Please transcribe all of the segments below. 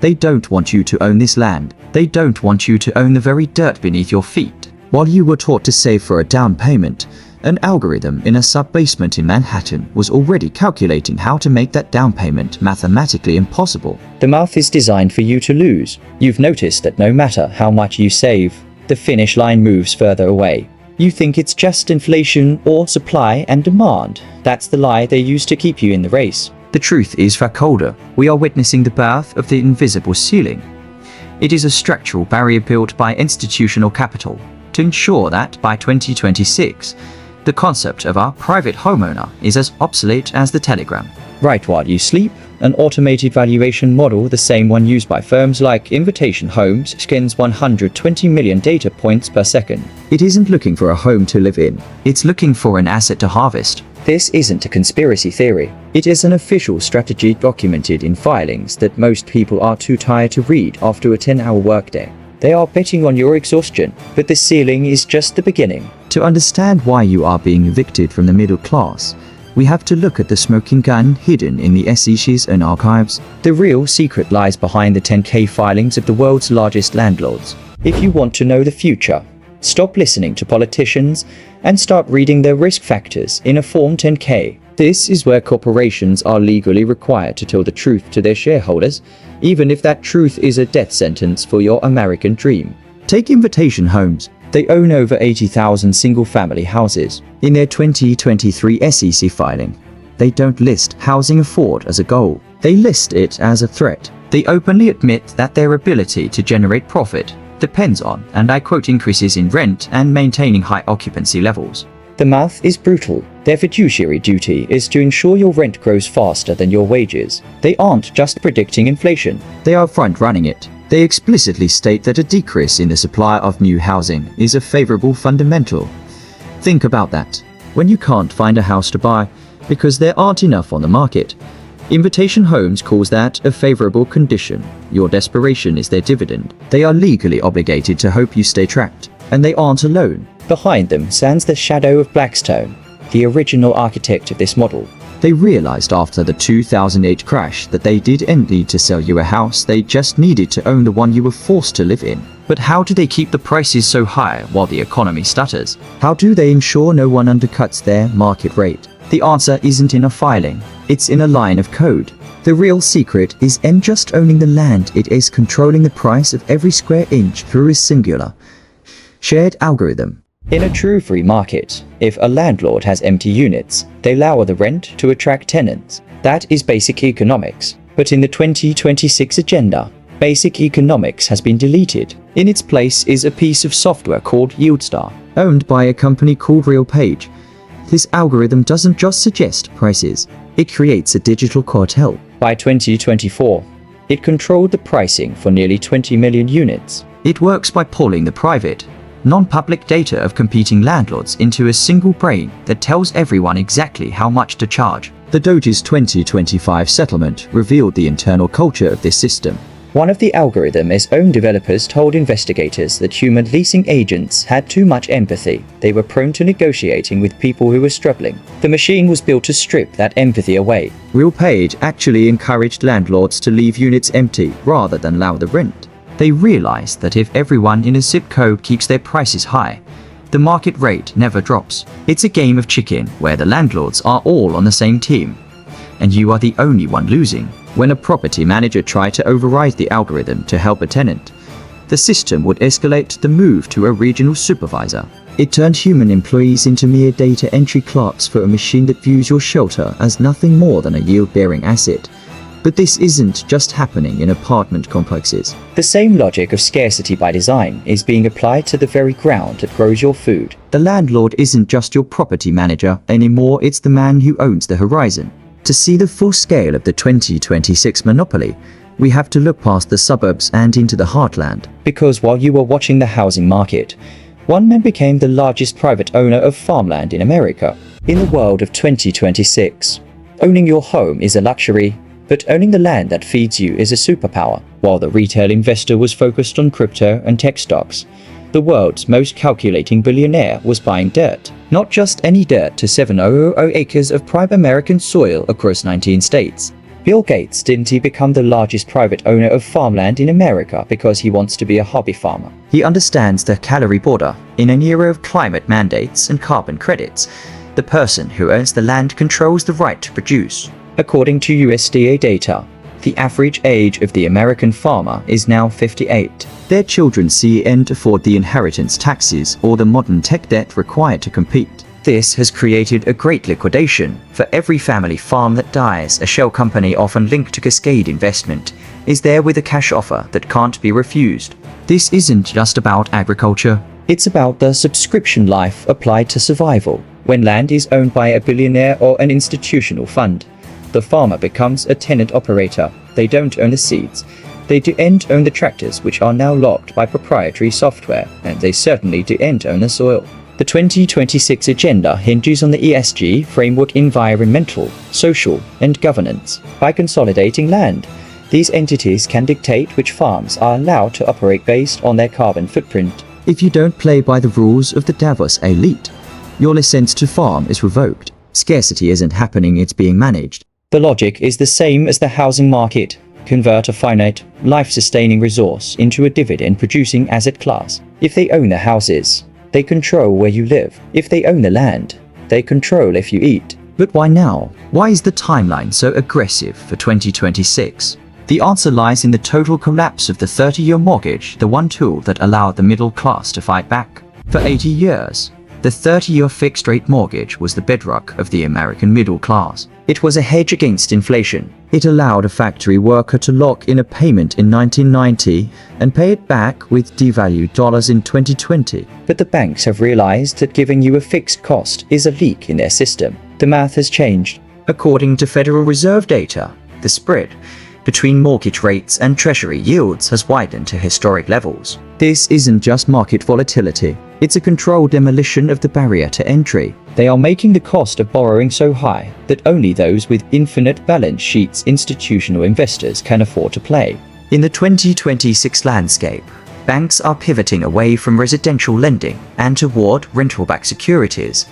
They don't want you to own this land. They don't want you to own the very dirt beneath your feet. While you were taught to save for a down payment, an algorithm in a sub-basement in Manhattan was already calculating how to make that down payment mathematically impossible. The math is designed for you to lose. You've noticed that no matter how much you save, the finish line moves further away. You think it's just inflation or supply and demand. That's the lie they use to keep you in the race. The truth is far colder. We are witnessing the birth of the invisible ceiling. It is a structural barrier built by institutional capital to ensure that by 2026, the concept of our private homeowner is as obsolete as the telegram. Right while you sleep, an automated valuation model, the same one used by firms like Invitation Homes, scans 120 million data points per second. It isn't looking for a home to live in. It's looking for an asset to harvest. This isn't a conspiracy theory. It is an official strategy documented in filings that most people are too tired to read after a 10-hour workday. They are betting on your exhaustion, but the ceiling is just the beginning. To understand why you are being evicted from the middle class, we have to look at the smoking gun hidden in the SEC's own archives. The real secret lies behind the 10K filings of the world's largest landlords. If you want to know the future, stop listening to politicians and start reading their risk factors in a Form 10K. This is where corporations are legally required to tell the truth to their shareholders, even if that truth is a death sentence for your American dream. Take Invitation Homes. They own over 80,000 single-family houses. In their 2023 SEC filing, they don't list housing afford as a goal. They list it as a threat. They openly admit that their ability to generate profit depends on, and I quote, increases in rent and maintaining high occupancy levels. The math is brutal. Their fiduciary duty is to ensure your rent grows faster than your wages. They aren't just predicting inflation. They are front-running it. They explicitly state that a decrease in the supply of new housing is a favorable fundamental. Think about that. When you can't find a house to buy because there aren't enough on the market, Invitation Homes calls that a favorable condition. Your desperation is their dividend. They are legally obligated to hope you stay trapped. And they aren't alone. Behind them stands the shadow of Blackstone, the original architect of this model. They realized after the 2008 crash that they didn't need to sell you a house, they just needed to own the one you were forced to live in. But how do they keep the prices so high while the economy stutters? How do they ensure no one undercuts their market rate? The answer isn't in a filing, it's in a line of code. The real secret isn't just owning the land, it is controlling the price of every square inch through a singular, shared algorithm. In a true free market, if a landlord has empty units, they lower the rent to attract tenants. That is basic economics. But in the 2026 agenda, basic economics has been deleted. In its place is a piece of software called YieldStar, owned by a company called RealPage. This algorithm doesn't just suggest prices, it creates a digital cartel. By 2024, it controlled the pricing for nearly 20 million units. It works by pulling the private, non-public data of competing landlords into a single brain that tells everyone exactly how much to charge. The Doge's 2025 settlement revealed the internal culture of this system. One of the algorithm's own developers told investigators that human leasing agents had too much empathy. They were prone to negotiating with people who were struggling. The machine was built to strip that empathy away. RealPage actually encouraged landlords to leave units empty rather than allow the rent. They realized that if everyone in a zip code keeps their prices high, the market rate never drops. It's a game of chicken where the landlords are all on the same team, and you are the only one losing. When a property manager tried to override the algorithm to help a tenant, the system would escalate the move to a regional supervisor. It turned human employees into mere data entry clerks for a machine that views your shelter as nothing more than a yield-bearing asset. But this isn't just happening in apartment complexes. The same logic of scarcity by design is being applied to the very ground that grows your food. The landlord isn't just your property manager anymore, it's the man who owns the horizon. To see the full scale of the 2026 monopoly, we have to look past the suburbs and into the heartland. Because while you were watching the housing market, one man became the largest private owner of farmland in America. In the world of 2026, owning your home is a luxury, but owning the land that feeds you is a superpower. While the retail investor was focused on crypto and tech stocks, the world's most calculating billionaire was buying dirt. Not just any dirt to 700 acres of prime American soil across 19 states. Bill Gates didn't he become the largest private owner of farmland in America because he wants to be a hobby farmer? He understands the calorie border. In an era of climate mandates and carbon credits, the person who owns the land controls the right to produce. According to USDA data, the average age of the American farmer is now 58. Their children can't afford the inheritance taxes or the modern tech debt required to compete. This has created a great liquidation. For every family farm that dies, a shell company often linked to Cascade Investment is there with a cash offer that can't be refused. This isn't just about agriculture. It's about the subscription life applied to survival. When land is owned by a billionaire or an institutional fund, the farmer becomes a tenant operator. They don't own the seeds. They don't own the tractors, which are now locked by proprietary software, and they certainly don't own the soil. The 2026 agenda hinges on the ESG framework: environmental, social, and governance. By consolidating land, these entities can dictate which farms are allowed to operate based on their carbon footprint. If you don't play by the rules of the Davos elite, your license to farm is revoked. Scarcity isn't happening, it's being managed. The logic is the same as the housing market. Convert a finite, life-sustaining resource into a dividend-producing asset class. If they own the houses, they control where you live. If they own the land, they control if you eat. But why now? Why is the timeline so aggressive for 2026? The answer lies in the total collapse of the 30-year mortgage, the one tool that allowed the middle class to fight back. For 80 years, the 30-year fixed-rate mortgage was the bedrock of the American middle class. It was a hedge against inflation. It allowed a factory worker to lock in a payment in 1990 and pay it back with devalued dollars in 2020. But the banks have realized that giving you a fixed cost is a leak in their system. The math has changed. According to Federal Reserve data, the spread between mortgage rates and treasury yields has widened to historic levels. This isn't just market volatility. It's a controlled demolition of the barrier to entry. They are making the cost of borrowing so high that only those with infinite balance sheets, institutional investors, can afford to play. In the 2026 landscape, banks are pivoting away from residential lending and toward rental-backed securities.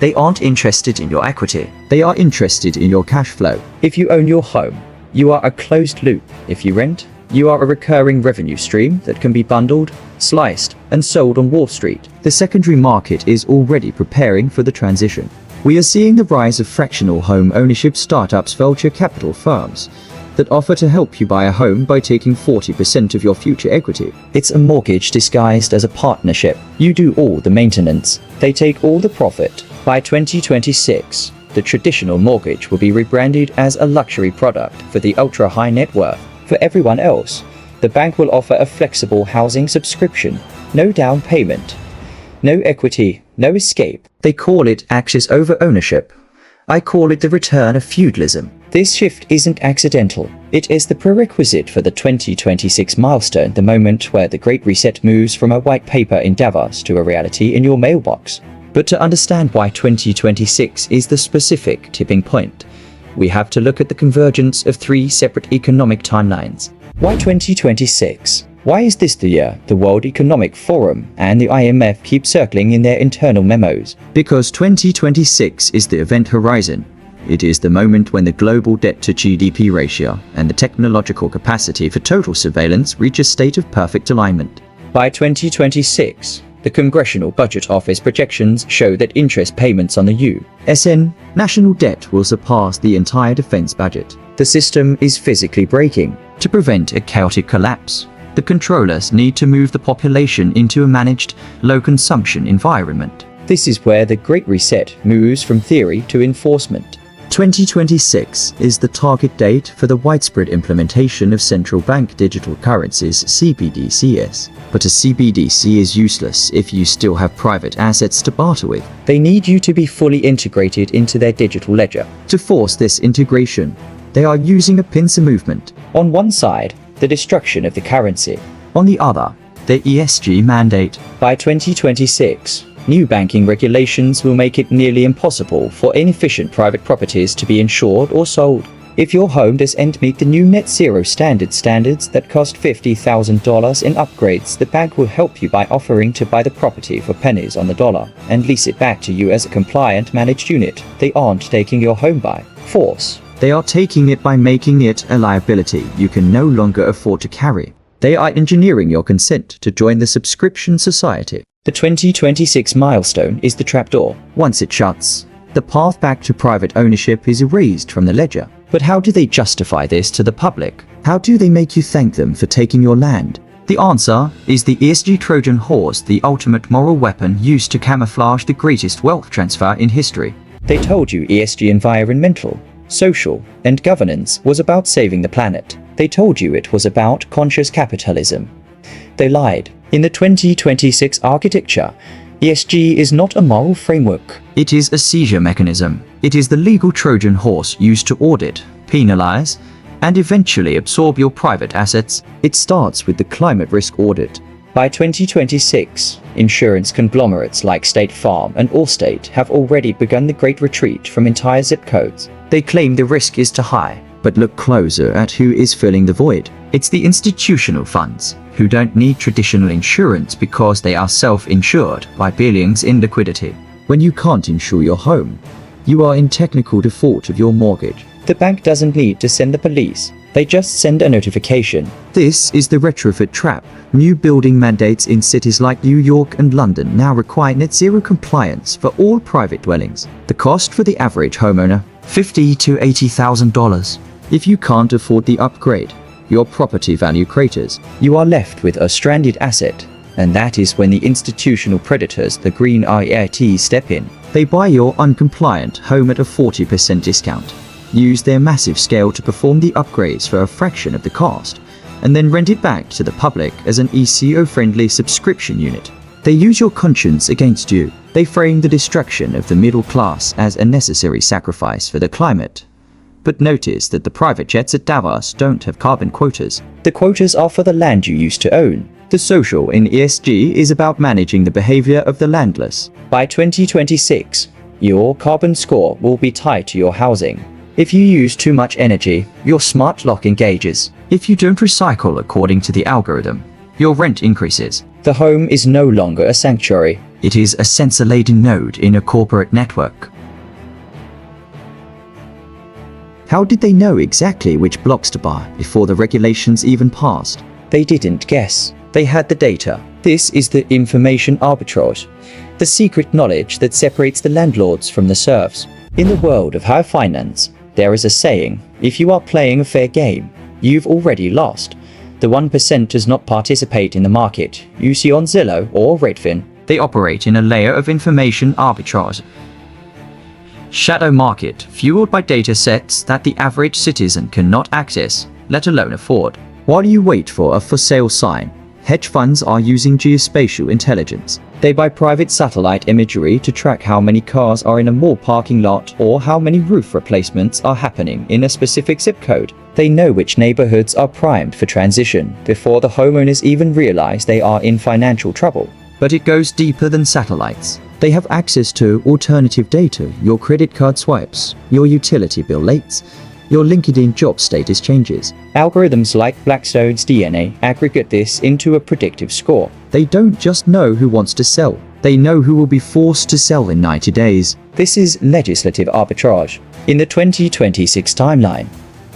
They aren't interested in your equity. They are interested in your cash flow. If you own your home, you are a closed loop. If you rent, you are a recurring revenue stream that can be bundled, sliced, and sold on Wall Street. The secondary market is already preparing for the transition. We are seeing the rise of fractional home ownership startups, venture capital firms that offer to help you buy a home by taking 40% of your future equity. It's a mortgage disguised as a partnership. You do all the maintenance. They take all the profit. By 2026, the traditional mortgage will be rebranded as a luxury product for the ultra-high net worth. For everyone else, the bank will offer a flexible housing subscription. No down payment, no equity, no escape. They call it access over ownership. I call it the return of feudalism. This shift isn't accidental. It is the prerequisite for the 2026 milestone, the moment where the Great Reset moves from a white paper in Davos to a reality in your mailbox. But to understand why 2026 is the specific tipping point, we have to look at the convergence of three separate economic timelines. Why 2026? Why is this the year the World Economic Forum and the IMF keep circling in their internal memos? Because 2026 is the event horizon. It is the moment when the global debt to GDP ratio and the technological capacity for total surveillance reach a state of perfect alignment. By 2026, the Congressional Budget Office projections show that interest payments on the U.S. national debt will surpass the entire defense budget. The system is physically breaking. To prevent a chaotic collapse, the controllers need to move the population into a managed, low-consumption environment. This is where the Great Reset moves from theory to enforcement. 2026 is the target date for the widespread implementation of central bank digital currencies (CBDCs). But a CBDC is useless if you still have private assets to barter with. They need you to be fully integrated into their digital ledger. To force this integration, they are using a pincer movement. On one side, the destruction of the currency. On the other, the ESG mandate. By 2026, new banking regulations will make it nearly impossible for inefficient private properties to be insured or sold. If your home doesn't meet the new net zero standards that cost $50,000 in upgrades, the bank will help you by offering to buy the property for pennies on the dollar and lease it back to you as a compliant managed unit. They aren't taking your home by force. They are taking it by making it a liability you can no longer afford to carry. They are engineering your consent to join the subscription society. The 2026 milestone is the trapdoor. Once it shuts, the path back to private ownership is erased from the ledger. But how do they justify this to the public? How do they make you thank them for taking your land? The answer is the ESG Trojan horse, the ultimate moral weapon used to camouflage the greatest wealth transfer in history. They told you ESG, environmental, social, and governance, was about saving the planet. They told you it was about conscious capitalism. They lied. In the 2026 architecture, ESG is not a moral framework. It is a seizure mechanism. It is the legal Trojan horse used to audit, penalize, and eventually absorb your private assets. It starts with the climate risk audit. By 2026, insurance conglomerates like State Farm and Allstate have already begun the great retreat from entire zip codes. They claim the risk is too high, but look closer at who is filling the void. It's the institutional funds, who don't need traditional insurance because they are self-insured by billions in liquidity. When you can't insure your home, you are in technical default of your mortgage. The bank doesn't need to send the police. They just send a notification. This is the retrofit trap. New building mandates in cities like New York and London now require net zero compliance for all private dwellings. The cost for the average homeowner, $50,000 to $80,000. If you can't afford the upgrade, your property value craters. You are left with a stranded asset. And that is when the institutional predators, the green IIT, step in. They buy your uncompliant home at a 40% discount, use their massive scale to perform the upgrades for a fraction of the cost, and then rent it back to the public as an ECO-friendly subscription unit. They use your conscience against you. They frame the destruction of the middle class as a necessary sacrifice for the climate. But notice that the private jets at Davos don't have carbon quotas. The quotas are for the land you used to own. The social in ESG is about managing the behavior of the landless. By 2026, your carbon score will be tied to your housing. If you use too much energy, your smart lock engages. If you don't recycle according to the algorithm, your rent increases. The home is no longer a sanctuary. It is a sensor-laden node in a corporate network. How did they know exactly which blocks to buy before the regulations even passed? They didn't guess. They had the data. This is the information arbitrage, the secret knowledge that separates the landlords from the serfs. In the world of high finance, there is a saying, if you are playing a fair game, you've already lost. The 1% does not participate in the market you see on Zillow or Redfin. They operate in a layer of information arbitrage. Shadow market, fueled by data sets that the average citizen cannot access, let alone afford. While you wait for a for sale sign, hedge funds are using geospatial intelligence. They buy private satellite imagery to track how many cars are in a mall parking lot or how many roof replacements are happening in a specific zip code. They know which neighborhoods are primed for transition before the homeowners even realize they are in financial trouble. But it goes deeper than satellites. They have access to alternative data, your credit card swipes, your utility bill lates, your LinkedIn job status changes. Algorithms like Blackstone's DNA aggregate this into a predictive score. They don't just know who wants to sell. They know who will be forced to sell in 90 days. This is legislative arbitrage. In the 2026 timeline,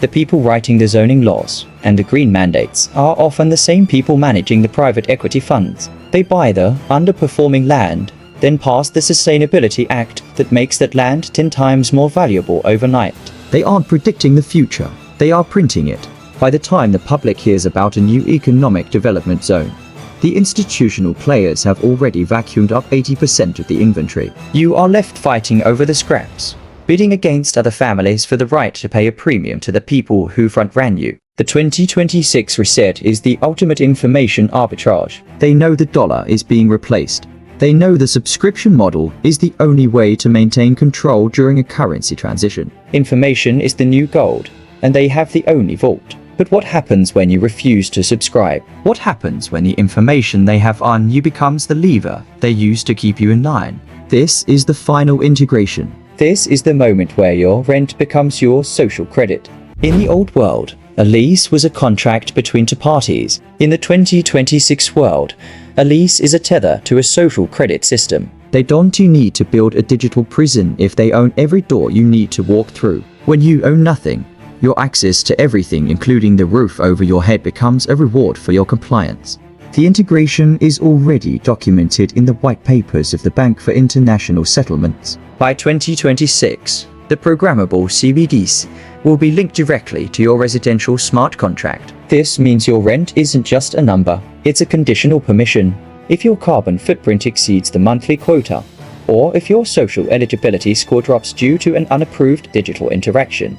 the people writing the zoning laws and the green mandates are often the same people managing the private equity funds. They buy the underperforming land, then pass the Sustainability Act that makes that land 10 times more valuable overnight. They aren't predicting the future, they are printing it. By the time the public hears about a new economic development zone, the institutional players have already vacuumed up 80% of the inventory. You are left fighting over the scraps, bidding against other families for the right to pay a premium to the people who front-ran you. The 2026 reset is the ultimate information arbitrage. They know the dollar is being replaced. They know the subscription model is the only way to maintain control during a currency transition. Information is the new gold, and they have the only vault. But what happens when you refuse to subscribe? What happens when the information they have on you becomes the lever they use to keep you in line? This is the final integration. This is the moment where your rent becomes your social credit. In the old world, a lease was a contract between two parties. In the 2026 world, a lease is a tether to a social credit system. They don't need to build a digital prison if they own every door you need to walk through. When you own nothing, your access to everything, including the roof over your head, becomes a reward for your compliance. The integration is already documented in the white papers of the Bank for International Settlements. By 2026, the programmable CBDCs will be linked directly to your residential smart contract. This means your rent isn't just a number, it's a conditional permission. If your carbon footprint exceeds the monthly quota, or if your social eligibility score drops due to an unapproved digital interaction,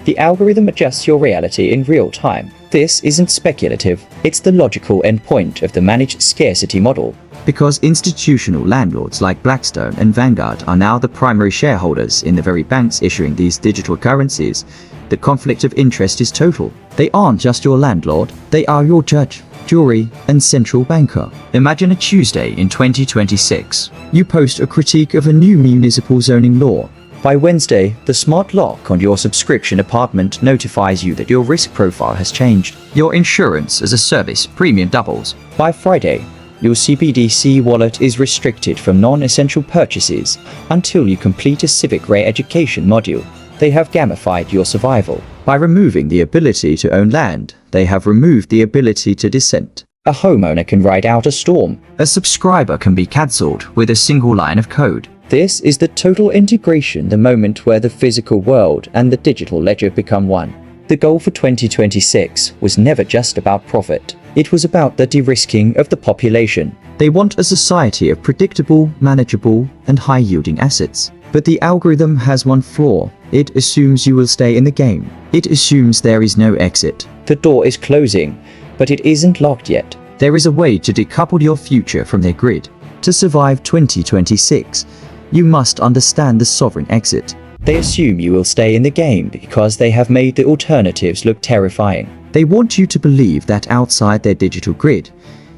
the algorithm adjusts your reality in real time. This isn't speculative, it's the logical endpoint of the managed scarcity model. Because institutional landlords like Blackstone and Vanguard are now the primary shareholders in the very banks issuing these digital currencies, the conflict of interest is total. They aren't just your landlord, they are your judge, jury, and central banker. Imagine a Tuesday in 2026. You post a critique of a new municipal zoning law. By Wednesday, the smart lock on your subscription apartment notifies you that your risk profile has changed. Your insurance as a service premium doubles. By Friday, your CBDC wallet is restricted from non-essential purchases until you complete a civic re-education module. They have gamified your survival. By removing the ability to own land, they have removed the ability to dissent. A homeowner can ride out a storm. A subscriber can be cancelled with a single line of code. This is the total integration, the moment where the physical world and the digital ledger become one. The goal for 2026 was never just about profit. It was about the de-risking of the population. They want a society of predictable, manageable, and high-yielding assets. But the algorithm has one flaw. It assumes you will stay in the game. It assumes there is no exit. The door is closing, but it isn't locked yet. There is a way to decouple your future from their grid. To survive 2026, you must understand the sovereign exit. They assume you will stay in the game because they have made the alternatives look terrifying. They want you to believe that outside their digital grid,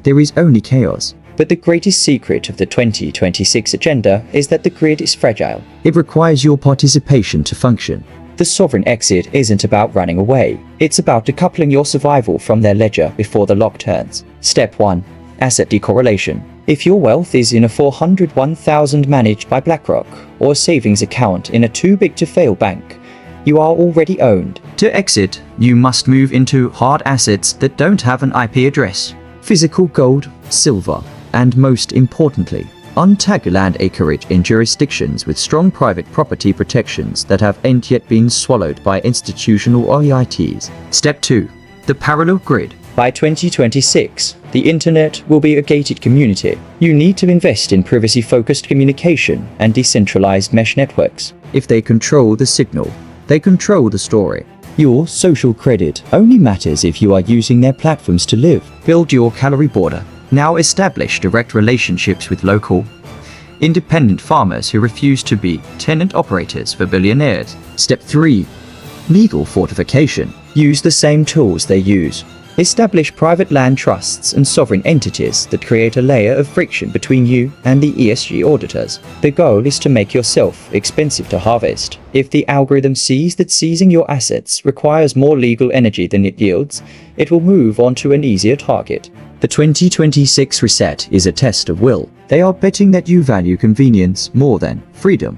there is only chaos. But the greatest secret of the 2026 agenda is that the grid is fragile. It requires your participation to function. The sovereign exit isn't about running away. It's about decoupling your survival from their ledger before the lock turns. Step 1. Asset decorrelation. If your wealth is in a 401,000 managed by BlackRock or a savings account in a too-big-to-fail bank, you are already owned. To exit, you must move into hard assets that don't have an IP address. Physical gold, silver, and most importantly, untagged land acreage in jurisdictions with strong private property protections that ain't yet been swallowed by institutional OEITs. Step 2. The parallel grid. By 2026, the internet will be a gated community. You need to invest in privacy-focused communication and decentralized mesh networks. If they control the signal, they control the story. Your social credit only matters if you are using their platforms to live. Build your calorie border. Now establish direct relationships with local, independent farmers who refuse to be tenant operators for billionaires. Step 3. Legal fortification. Use the same tools they use. Establish private land trusts and sovereign entities that create a layer of friction between you and the ESG auditors. The goal is to make yourself expensive to harvest. If the algorithm sees that seizing your assets requires more legal energy than it yields, it will move on to an easier target. The 2026 reset is a test of will. They are betting that you value convenience more than freedom.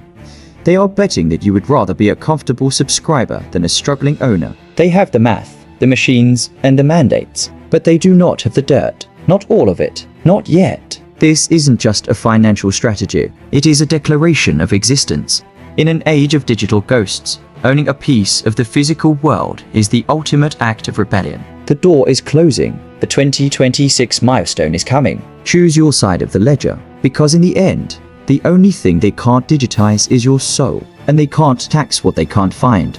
They are betting that you would rather be a comfortable subscriber than a struggling owner. They have the math, the machines, and the mandates, but they do not have the dirt. Not all of it. Not yet. This isn't just a financial strategy. It is a declaration of existence. In an age of digital ghosts, owning a piece of the physical world is the ultimate act of rebellion. The door is closing. The 2026 milestone is coming. Choose your side of the ledger, because in the end, the only thing they can't digitize is your soul, and they can't tax what they can't find.